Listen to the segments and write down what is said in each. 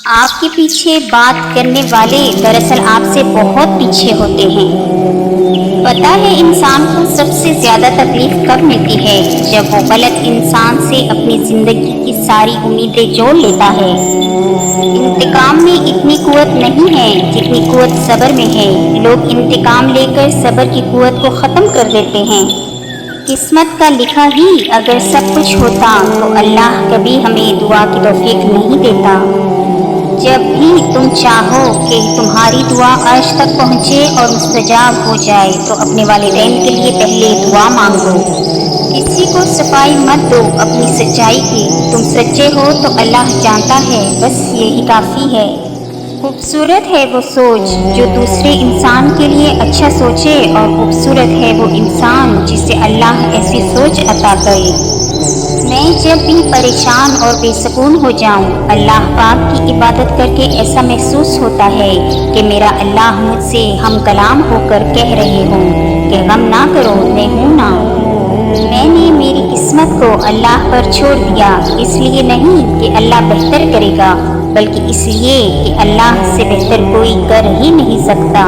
آپ کے پیچھے بات کرنے والے دراصل آپ سے بہت پیچھے ہوتے ہیں۔ پتہ ہے انسان کو سب سے زیادہ تکلیف کب ملتی ہے؟ جب وہ غلط انسان سے اپنی زندگی کی ساری امیدیں جوڑ لیتا ہے۔ انتقام میں اتنی قوت نہیں ہے جتنی قوت صبر میں ہے۔ لوگ انتقام لے کر صبر کی قوت کو ختم کر دیتے ہیں۔ قسمت کا لکھا ہی اگر سب کچھ ہوتا تو اللہ کبھی ہمیں دعا کی توفیق نہیں دیتا۔ جب بھی تم چاہو کہ تمہاری دعا عرش تک پہنچے اور مستجاب ہو جائے تو اپنے والدین کے لیے پہلے دعا مانگو۔ کسی کو صفائی مت دو اپنی سچائی کی، تم سچے ہو تو اللہ جانتا ہے، بس یہی کافی ہے۔ خوبصورت ہے وہ سوچ جو دوسرے انسان کے لیے اچھا سوچے، اور خوبصورت ہے وہ انسان جسے اللہ ایسی سوچ عطا کرے۔ میں جب بھی پریشان اور بے سکون ہو جاؤں، اللہ پاک کی عبادت کر کے ایسا محسوس ہوتا ہے کہ میرا اللہ مجھ سے ہم کلام ہو کر کہہ رہے ہوں کہ غم نہ کرو، میں ہوں نا۔ میں نے میری قسمت کو اللہ پر چھوڑ دیا، اس لیے نہیں کہ اللہ بہتر کرے گا، بلکہ اس لیے کہ اللہ سے بہتر کوئی کر ہی نہیں سکتا۔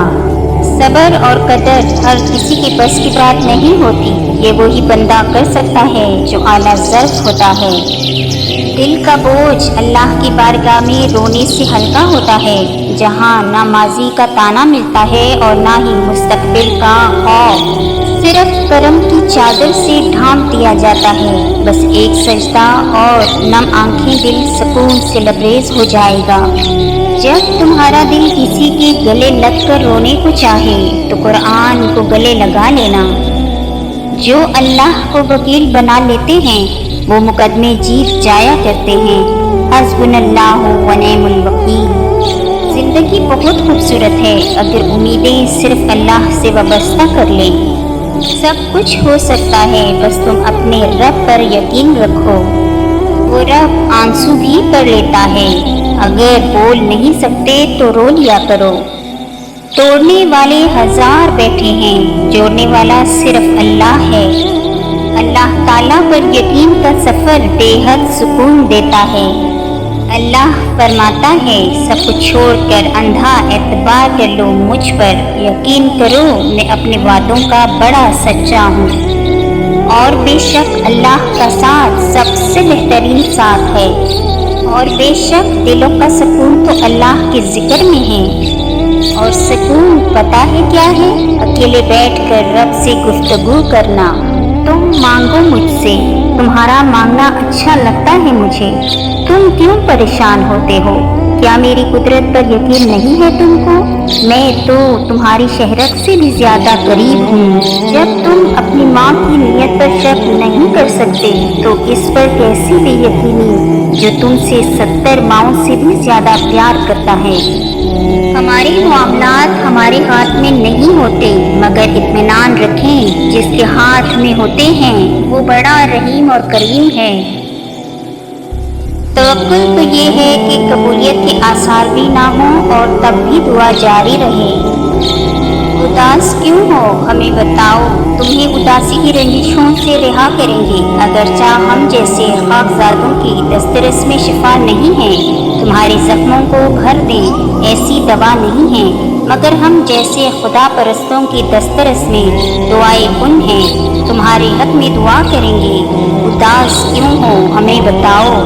صبر اور قدر ہر کسی کے بس کی بات نہیں ہوتی، یہ وہی بندہ کر سکتا ہے جو اعلیٰ ظرف ہوتا ہے۔ دل کا بوجھ اللہ کی بارگاہ میں رونے سے ہلکا ہوتا ہے، جہاں نہ ماضی کا تانا ملتا ہے اور نہ ہی مستقبل کا خوف، صرف کرم کی چادر سے ڈھانپ دیا جاتا ہے۔ بس ایک سجدہ اور نم آنکھیں، دل سکون سے لبریز ہو جائے گا۔ جب تمہارا دل کسی کے گلے لگ کر رونے کو چاہے تو قرآن کو گلے لگا لینا۔ جو اللہ کو وکیل بنا لیتے ہیں وہ مقدمے جیت جایا کرتے ہیں۔ حسبنا اللہ و نعم الوکیل۔ زندگی بہت خوبصورت ہے اگر امیدیں صرف اللہ سے وابستہ کر لیں۔ سب کچھ ہو سکتا ہے، بس تم اپنے رب پر یقین رکھو۔ وہ رب آنسو بھی کر لیتا ہے، اگر بول نہیں سکتے تو رو لیا کرو۔ توڑنے والے ہزار بیٹھے ہیں، جوڑنے والا صرف اللہ ہے۔ اللہ تعالیٰ پر یقین کا سفر بے حد سکون دیتا ہے۔ اللہ فرماتا ہے سب کچھ چھوڑ کر اندھا اعتبار کر لو مجھ پر، یقین کرو میں اپنے وعدوں کا بڑا سچا ہوں، اور بے شک اللہ کا ساتھ سب سے بہترین ساتھ ہے، اور بے شک دلوں کا سکون تو اللہ کے ذکر میں ہے۔ اور سکون پتہ ہے کیا ہے؟ اکیلے بیٹھ کر رب سے گفتگو کرنا۔ تم مانگو مجھ سے، تمہارا مانگنا اچھا لگتا ہے مجھے، تم کیوں پریشان ہوتے ہو؟ کیا میری قدرت پر یقین نہیں ہے تم کو؟ میں تو تمہاری شہرت سے بھی زیادہ قریب ہوں۔ جب تم اپنی ماں کی نیت پر شک نہیں کر سکتے تو اس پر کیسی بے یقینی جو تم سے 70 ماؤں سے بھی زیادہ پیار کرتا ہے۔ ہمارے معاملات ہمارے ہاتھ میں نہیں ہوتے، مگر اطمینان رکھیں جس کے ہاتھ میں ہوتے ہیں وہ بڑا رحیم اور کریم ہے۔ توکل تو یہ ہے کہ قبولیت کے آثار بھی نہ ہوں اور تب بھی دعا جاری رہے۔ اداس کیوں ہو ہمیں بتاؤ، تمہیں اداسی کی رنجشوں سے رہا کریں گے، اگرچہ ہم جیسے خاکزادوں کی دسترس میں شفا نہیں ہے، تمہارے زخموں کو بھر دیں ایسی دوا نہیں ہے، مگر ہم جیسے خدا پرستوں کی دسترس میں دعائے کن ہیں، تمہارے حق میں دعا کریں گے۔ اداس کیوں ہو ہمیں بتاؤ۔